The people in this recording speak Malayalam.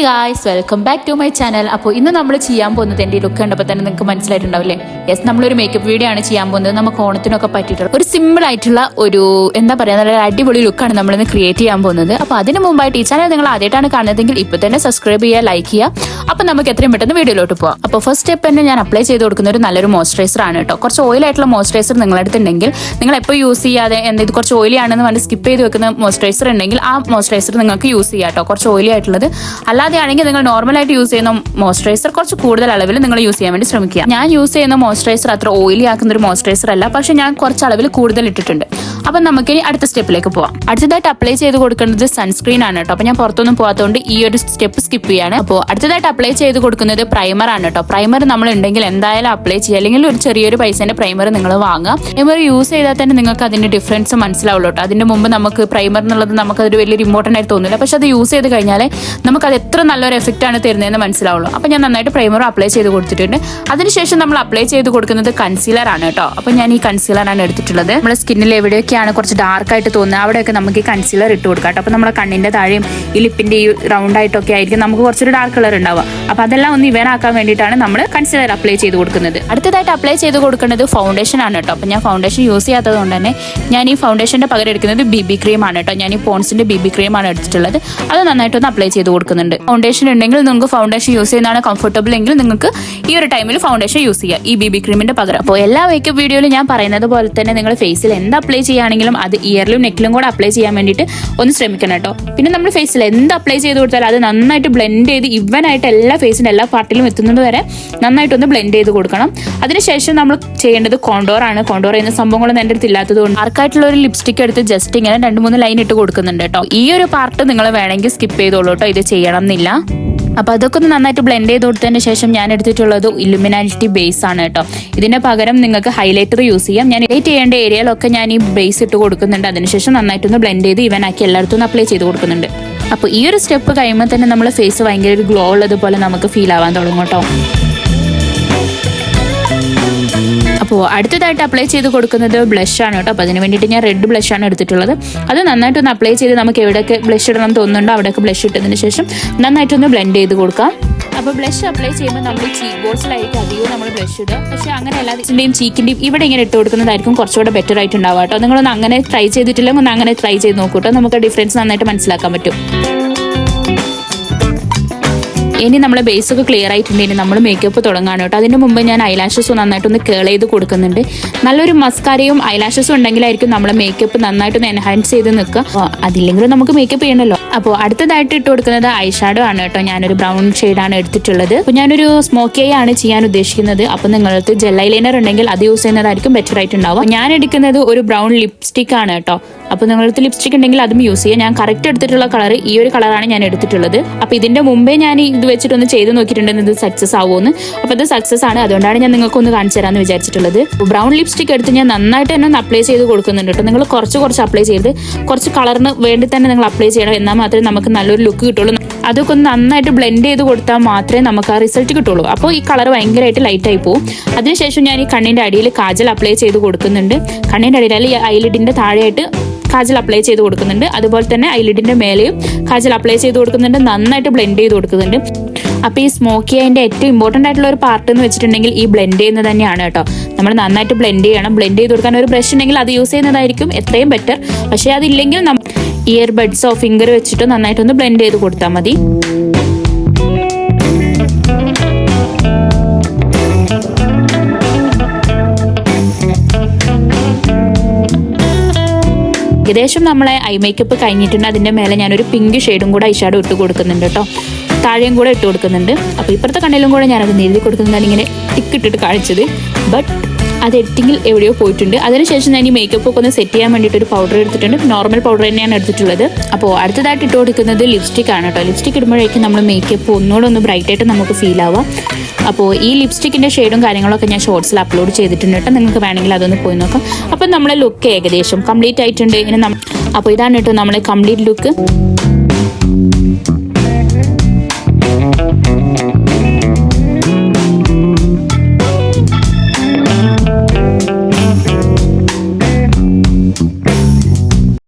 Guys, welcome back to my channel. അപ്പോൾ ഇന്ന് നമ്മൾ ചെയ്യാൻ പോകുന്നത് എൻ്റെ ലുക്ക് കണ്ടപ്പോൾ തന്നെ നിങ്ങൾക്ക് മനസ്സിലായിട്ടുണ്ടാവില്ലേ? യെസ്, നമ്മളൊരു മേക്കപ്പ് വീഡിയോ ആണ് ചെയ്യാൻ പോകുന്നത്. നമുക്ക് ഓണത്തിനൊക്കെ പറ്റിയിട്ടുള്ള ഒരു സിമ്പിൾ ആയിട്ടുള്ള ഒരു എന്താ പറയുക, നല്ല അടിപൊളി ലുക്കാണ് നമ്മളിന്ന് ക്രിയേറ്റ് ചെയ്യാൻ പോകുന്നത്. അപ്പോൾ അതിന് മുമ്പായിട്ട് ഈ ചാനൽ നിങ്ങൾ ആദ്യമായിട്ടാണ് കാണുന്നതെങ്കിൽ ഇപ്പോൾ തന്നെ സബ്സ്ക്രൈബ് ചെയ്യുക, ലൈക്ക് ചെയ്യുക. അപ്പോൾ നമുക്ക് എത്രയും പെട്ടെന്ന് വീഡിയോയിലോട്ട് പോകാം. അപ്പോൾ ഫസ്റ്റ് സ്റ്റെപ്പ് തന്നെ ഞാൻ അപ്ലൈ ചെയ്ത് കൊടുക്കുന്ന ഒരു നല്ലൊരു മോയ്സ്ചറൈസർ ആണ് കേട്ടോ. കുറച്ച് ഓയിൽ ആയിട്ടുള്ള മോയ്സ്ചറൈസർ നിങ്ങളുടെ അടുത്തുണ്ടെങ്കിൽ, നിങ്ങൾ എപ്പോൾ യൂസ് ചെയ്യാതെ ഇത് കുറച്ച് ഓയിലി ആണെന്ന് പറഞ്ഞ് സ്കിപ്പ് ചെയ്ത് വെക്കുന്ന മോയ്സ്ചറൈസർ ഉണ്ടെങ്കിൽ ആ മോയ്സ്ചറൈസർ നിങ്ങൾക്ക് യൂസ് ചെയ്യാം കേട്ടോ. കുറച്ച് ഓയിലി ആയിട്ടുള്ളത്. അല്ലാതെ ആണെങ്കിൽ നിങ്ങൾ നോർമലായിട്ട് യൂസ് ചെയ്യുന്ന മോയ്സ്ചറൈസർ കുറച്ച് കൂടുതൽ അളവിൽ നിങ്ങൾ യൂസ് ചെയ്യാൻ വേണ്ടി ശ്രമിക്കുക. ഞാൻ യൂസ് ചെയ്യുന്ന മോയ്സ്ചറൈസർ അത്ര ഓയിലി ആക്കുന്ന ഒരു മോയ്സ്ചറൈസർ അല്ല, പക്ഷെ ഞാൻ കുറച്ച് അളവിൽ കൂടുതൽ ഇട്ടിട്ടുണ്ട്. അപ്പം നമുക്കിനി അടുത്ത സ്റ്റെപ്പിലേക്ക് പോവാം. അടുത്തതായിട്ട് അപ്ലൈ ചെയ്ത് കൊടുക്കുന്നത് സൺസ്ക്രീൻ ആണ് കേട്ടോ. അപ്പോൾ ഞാൻ പുറത്തൊന്നും പോകാത്തതുകൊണ്ട് ഈ ഒരു സ്റ്റെപ്പ് സ്കിപ്പ് ചെയ്യാണ്. അപ്പോൾ അടുത്തതായിട്ട് അപ്ലൈ ചെയ്ത് കൊടുക്കുന്നത് പ്രൈമർ ആണ് കേട്ടോ. പ്രൈമർ നമ്മൾ ഉണ്ടെങ്കിൽ എന്തായാലും അപ്ലൈ ചെയ്യുക, അല്ലെങ്കിൽ ഒരു ചെറിയൊരു പൈസേന്റെ പ്രൈമർ നിങ്ങൾ വാങ്ങുക. പ്രൈമർ യൂസ് ചെയ്താൽ തന്നെ നിങ്ങൾക്ക് അതിന്റെ ഡിഫറൻസ് മനസ്സിലാവുള്ളൂ കേട്ടോ. അതിന്റെ മുമ്പ് നമുക്ക് പ്രൈമർ എന്നുള്ളത് നമുക്കതൊരു വലിയൊരു ഇമ്പോർട്ടൻ്റ് ആയിട്ട് തോന്നില്ല, പക്ഷെ അത് യൂസ് ചെയ്ത് കഴിഞ്ഞാൽ നമുക്കത് എത്ര നല്ലൊരു എഫക്റ്റ് ആണ് തരുന്നതെന്ന് മനസ്സിലാവുള്ളൂ. അപ്പോൾ ഞാൻ നന്നായിട്ട് പ്രൈമർ അപ്ലൈ ചെയ്ത് കൊടുത്തിട്ടുണ്ട്. അതിനുശേഷം നമ്മൾ അപ്ലൈ ചെയ്ത് കൊടുക്കുന്നത് കൺസീലർ ആണ് കേട്ടോ. അപ്പോൾ ഞാൻ ഈ കൺസീലറാണ് എടുത്തിട്ടുള്ളത്. നമ്മുടെ സ്കിന്നിൽ എവിടെയൊക്കെയാണ് കുറച്ച് ഡാർക്ക് ആയിട്ട് തോന്നുന്നത് അവിടെയൊക്കെ നമുക്ക് ഈ കൺസീലർ ഇട്ട് കൊടുക്കാം കേട്ടോ. അപ്പോൾ നമ്മുടെ കണ്ണിന്റെ താഴെയും ഈ ലിപ്പിന്റെ ഈ റൗണ്ട് ആയിട്ടൊക്കെ ആയിരിക്കും നമുക്ക് കുറച്ചൊരു ഡാർക്ക് കളർ ഉണ്ടാവുക. അപ്പോൾ അതെല്ലാം ഒന്ന് ഇവനാക്കാൻ വേണ്ടിയിട്ടാണ് നമ്മൾ കൺസീലർ അപ്ലൈ ചെയ്ത് കൊടുക്കുന്നത്. അടുത്തതായിട്ട് അപ്ലൈ ചെയ്ത് കൊടുക്കുന്നത് ഫൗണ്ടേഷൻ ആണ് കേട്ടോ. അപ്പോൾ ഞാൻ ഫൗണ്ടേഷൻ യൂസ് ചെയ്യാത്തത് കൊണ്ട് തന്നെ ഞാൻ ഈ ഫൗണ്ടേഷന്റെ പകരം എടുക്കുന്നത് BB ക്രീം ആണ് കേട്ടോ. ഞാൻ ഈ പോൺസിന്റെ BB ക്രീം ആണ് എടുത്തിട്ടുള്ളത്. അത് നന്നായിട്ടൊന്ന് അപ്ലൈ ചെയ്ത് കൊടുക്കുന്നുണ്ട്. ഫൗണ്ടേഷൻ ഉണ്ടെങ്കിൽ നിങ്ങൾക്ക് ഫൗണ്ടേഷൻ യൂസ് ചെയ്യുന്നതാണ് കംഫർട്ടബിൾ എങ്കിൽ നിങ്ങൾക്ക് ഈ ഒരു ടൈമിൽ ഫൗണ്ടേഷൻ യൂസ് ചെയ്യാം ഈ BB ക്രീമിന്റെ പകരം. അപ്പോൾ എല്ലാ മേക്കപ്പ് വീഡിയോയിലും ഞാൻ പറയുന്നത് പോലെ തന്നെ നിങ്ങൾ ഫേസിൽ എന്ത് അപ്ലൈ ചെയ്യുകയാണെങ്കിലും അത് ഇയറിലും നെക്കിലും കൂടെ അപ്ലൈ ചെയ്യാൻ വേണ്ടിയിട്ട് ഒന്ന് ശ്രമിക്കണം കേട്ടോ. പിന്നെ നമ്മൾ ഫേസിൽ എന്ത് അപ്ലൈ ചെയ്ത് കൊടുത്താൽ അത് നന്നായിട്ട് ബ്ലെൻഡ് ചെയ്ത് ഇവനായിട്ട് എല്ലാ ഫേസിന്റെ എല്ലാ പാർട്ടിലും എത്തുന്നത് വരെ നന്നായിട്ടൊന്ന് ബ്ലെൻഡ് ചെയ്ത് കൊടുക്കണം. അതിനുശേഷം നമ്മൾ ചെയ്യേണ്ടത് കോണ്ടോർ ആണ്. കോണ്ടോർ ചെയ്യുന്ന സംഭവങ്ങളൊന്നും എൻ്റെ അടുത്ത് ഇല്ലാത്തതുകൊണ്ട് ആർക്കായിട്ടുള്ള ഒരു ലിപ്സ്റ്റിക് എടുത്ത് ജസ്റ്റ് ഇങ്ങനെ 2-3 ലൈൻ ഇട്ട് കൊടുക്കുന്നുണ്ട് കേട്ടോ. ഈ ഒരു പാർട്ട് നിങ്ങൾ വേണമെങ്കിൽ സ്കിപ്പ് ചെയ്തോളൂ കേട്ടോ, ഇത് ചെയ്യണം എന്നില്ല. അപ്പോൾ അതൊക്കെ ഒന്ന് നന്നായിട്ട് ബ്ലെൻഡ് ചെയ്ത് കൊടുത്തതിന് ശേഷം ഞാൻ എടുത്തിട്ടുള്ളത് ഇലുമിനാറ്റി ബേസ് ആണ് കേട്ടോ. ഇതിന് പകരം നിങ്ങൾക്ക് ഹൈലൈറ്റർ യൂസ് ചെയ്യാം. ഞാൻ ഹൈലൈറ്റ് ചെയ്യേണ്ട ഏരിയയിലൊക്കെ ഞാൻ ഈ ബേസ് ഇട്ട് കൊടുക്കുന്നുണ്ട്. അതിനുശേഷം നന്നായിട്ടൊന്ന് ബ്ലെൻഡ് ചെയ്ത് ഇവനാക്കി എല്ലായിടത്തും അപ്ലൈ ചെയ്ത് കൊടുക്കുന്നുണ്ട്. അപ്പോൾ ഈ ഒരു സ്റ്റെപ്പ് കഴിയുമ്പോൾ തന്നെ നമ്മുടെ ഫേസ് ഭയങ്കര ഒരു ഗ്ലോ ഉള്ളതുപോലെ നമുക്ക് ഫീൽ ആവാൻ തുടങ്ങും കേട്ടോ. അപ്പോൾ അടുത്തതായിട്ട് അപ്ലൈ ചെയ്ത് കൊടുക്കുന്നത് ബ്ലഷ് ആണ് കേട്ടോ. അപ്പോൾ അതിന് വേണ്ടിയിട്ട് ഞാൻ റെഡ് ബ്ലഷ് ആണ് എടുത്തിട്ടുള്ളത്. അത് നന്നായിട്ടൊന്ന് അപ്ലൈ ചെയ്ത് നമുക്ക് എവിടെയൊക്കെ ബ്ലഷ് ഇടണം തോന്നുന്നുണ്ടോ അവിടെയൊക്കെ ബ്ലഷ് ഇട്ടതിന് ശേഷം നന്നായിട്ടൊന്ന് ബ്ലെൻഡ് ചെയ്ത് കൊടുക്കാം. അപ്പോൾ ബ്ലഷ് അപ്ലൈ ചെയ്യുമ്പോൾ നമ്മൾ ചീക്ക് ബോൾസിലായിരിക്കും അധികവും നമ്മൾ ബ്ലഷ് ഇടുക. പക്ഷേ അങ്ങനെ എല്ലാത്തിൻ്റെയും ചീക്കിൻ്റെയും ഇവിടെ ഇങ്ങനെ ഇട്ട് കൊടുക്കുന്നതായിരിക്കും കുറച്ചുകൂടെ ബെറ്റർ ആയിട്ട് ഉണ്ടാവുക കേട്ടോ. നിങ്ങളൊന്ന് അങ്ങനെ ട്രൈ ചെയ്തിട്ടില്ലെങ്കിൽ ഒന്ന് അങ്ങനെ ട്രൈ ചെയ്ത് നോക്കൂ കേട്ടോ. നമുക്ക് ഡിഫറൻസ് നന്നായിട്ട് മനസ്സിലാക്കാൻ പറ്റും. ഇനി നമ്മളെ ബേസ് ഒക്കെ ക്ലിയർ ആയിട്ടുണ്ടെങ്കിൽ നമ്മൾ മേക്കപ്പ് തുടങ്ങാണ് കേട്ടോ. അതിന് മുമ്പ് ഞാൻ ഐലാഷസ് നന്നായിട്ടൊന്ന് കേൾ ചെയ്ത് കൊടുക്കുന്നുണ്ട്. നല്ലൊരു മസ്കാരയും ഐലാഷസും ഉണ്ടെങ്കിലായിരിക്കും നമ്മളെ മേക്കപ്പ് നന്നായിട്ടൊന്ന് എൻഹാൻസ് ചെയ്ത് നിൽക്കുക. അതില്ലെങ്കിലും നമുക്ക് മേക്കപ്പ് ചെയ്യണമല്ലോ. അപ്പോൾ അടുത്തതായിട്ട് ഇട്ട് കൊടുക്കുന്നത് ഐഷാഡോ ആണ് കേട്ടോ. ഞാനൊരു ബ്രൗൺ ഷെയ്ഡാണ് എടുത്തിട്ടുള്ളത്. അപ്പോൾ ഞാനൊരു സ്മോക്കി ഐ ആണ് ചെയ്യാൻ ഉദ്ദേശിക്കുന്നത്. അപ്പോൾ നിങ്ങൾക്ക് ജെൽ ഐലൈനർ ഉണ്ടെങ്കിൽ അത് യൂസ് ചെയ്യുന്നതായിരിക്കും ബെറ്റർ ആയിട്ടുണ്ടാവുക. ഞാൻ എടുക്കുന്നത് ഒരു ബ്രൗൺ ലിപ്സ്റ്റിക് ആണ് കേട്ടോ. അപ്പോൾ നിങ്ങൾക്ക് ലിപ്സ്റ്റിക് ഉണ്ടെങ്കിൽ അതും യൂസ് ചെയ്യാം. ഞാൻ കറക്റ്റ് എടുത്തിട്ടുള്ള കളർ ഈ ഒരു കളറാണ് ഞാൻ എടുത്തിട്ടുള്ളത്. അപ്പോൾ ഇതിന്റെ മുമ്പേ ഞാൻ ഇത് വെച്ചിട്ടൊന്ന് ചെയ്ത് നോക്കിയിട്ടുണ്ടെങ്കിൽ ഇത് സക്സസ് ആവുമെന്ന്. അപ്പോൾ ഇത് സക്സസ് ആണ്, അതുകൊണ്ടാണ് ഞാൻ നിങ്ങൾക്കൊന്ന് കാണിച്ചു തരാമെന്ന് വിചാരിച്ചിട്ടുള്ളത്. ബ്രൗൺ ലിപ്സ്റ്റിക് എടുത്ത് ഞാൻ നന്നായിട്ട് തന്നെ ഒന്ന് അപ്ലൈ ചെയ്ത് കൊടുക്കുന്നുണ്ട് കേട്ടോ. നിങ്ങൾ കുറച്ച് അപ്ലൈ ചെയ്ത് കുറച്ച് കളറിന് വേണ്ടി തന്നെ നിങ്ങൾ അപ്ലൈ ചെയ്യണം. എന്നാൽ മാത്രമേ നമുക്ക് നല്ലൊരു ലുക്ക് കിട്ടുള്ളൂ. അതൊക്കെ ഒന്ന് നന്നായിട്ട് ബ്ലെൻഡ് ചെയ്ത് കൊടുത്താൽ മാത്രമേ നമുക്ക് ആ റിസൾട്ട് കിട്ടുള്ളൂ. അപ്പോൾ ഈ കളർ ഭയങ്കരമായിട്ട് ലൈറ്റ് ആയി പോകും. അതിനുശേഷം ഞാൻ ഈ കണ്ണിന്റെ അടിയിൽ കാജൽ അപ്ലൈ ചെയ്ത് കൊടുക്കുന്നുണ്ട്. കണ്ണിന്റെ അടിയിൽ ഈ ഐലിഡിന്റെ താഴെയായിട്ട് കാജൽ അപ്ലൈ ചെയ്ത് കൊടുക്കുന്നുണ്ട്. അതുപോലെ തന്നെ ഐലിഡിന്റെ മേലെയും കാജൽ അപ്ലൈ ചെയ്ത് കൊടുക്കുന്നുണ്ട്. നന്നായിട്ട് ബ്ലെൻഡ് ചെയ്ത് കൊടുക്കുന്നുണ്ട്. അപ്പോൾ ഈ സ്മോക്കി അതിന്റെ ഏറ്റവും ഇമ്പോർട്ടൻ്റ് ആയിട്ടുള്ള ഒരു പാർട്ട് എന്ന് വെച്ചിട്ടുണ്ടെങ്കിൽ ഈ ബ്ലെൻഡ് ചെയ്യുന്നത് തന്നെയാണ് കേട്ടോ. നമ്മൾ നന്നായിട്ട് ബ്ലെൻഡ് ചെയ്യണം. ബ്ലെൻഡ് ചെയ്ത് കൊടുക്കാൻ ഒരു ബ്രഷ് ഉണ്ടെങ്കിൽ അത് യൂസ് ചെയ്യുന്നതായിരിക്കും എത്രയും ബെറ്റർ. പക്ഷേ അതില്ലെങ്കിൽ ഇയർബഡ്സോ ഫിംഗർ വെച്ചിട്ടോ നന്നായിട്ടൊന്ന് ബ്ലെൻഡ് ചെയ്ത് കൊടുത്താൽ മതി. ഏകദേശം നമ്മളെ ഐ മേക്കപ്പ് കഴിഞ്ഞിട്ടുണ്ട്. അതിൻ്റെ മേലെ ഞാനൊരു പിങ്ക് ഷെയ്ഡും കൂടെ ഐഷാഡോ ഇട്ട് കൊടുക്കുന്നുണ്ട് കേട്ടോ. താഴെയും കൂടെ ഇട്ട് കൊടുക്കുന്നുണ്ട്. അപ്പോൾ ഇപ്പുറത്തെ കണ്ണിലും കൂടെ ഞാനത് എഴുതി കൊടുക്കുന്നതാണ് ഇങ്ങനെ ടിക്കിട്ടിട്ട് കാണിച്ചത്. ബട്ട് അത് എഡിറ്റിങ്ങിൽ എവിടെയോ പോയിട്ടുണ്ട്. അതിനുശേഷം ഞാൻ ഈ മേക്കപ്പ് ഒക്കെ ഒന്ന് സെറ്റ് ചെയ്യാൻ വേണ്ടിയിട്ട് ഒരു പൗഡർ എടുത്തിട്ടുണ്ട്. നോർമൽ പൗഡർ തന്നെയാണ് എടുത്തിട്ടുള്ളത്. അപ്പോൾ അടുത്തതായിട്ട് ഇട്ട് കൊടുക്കുന്നത് ലിപ്സ്റ്റിക് ആണ് കേട്ടോ. ലിപ്സ്റ്റിക് ഇടുമ്പോഴേക്കും നമ്മൾ മേക്കപ്പ് ഒന്നുകൂടെ ഒന്ന് ബ്രൈറ്റ് ആയിട്ട് നമുക്ക് ഫീൽ ആവാം. അപ്പോൾ ഈ ലിപ്സ്റ്റിക്കിൻ്റെ ഷെയ്ഡും കാര്യങ്ങളൊക്കെ ഞാൻ ഷോർട്സിൽ അപ്ലോഡ് ചെയ്തിട്ടുണ്ട് കേട്ടോ. നിങ്ങൾക്ക് വേണമെങ്കിൽ അതൊന്ന് പോയി നോക്കാം. അപ്പോൾ നമ്മളെ ലുക്ക് ഏകദേശം കംപ്ലീറ്റ് ആയിട്ടുണ്ട്. ഇനി അപ്പോൾ ഇതാണ് കേട്ടോ നമ്മളെ കംപ്ലീറ്റ് ലുക്ക്.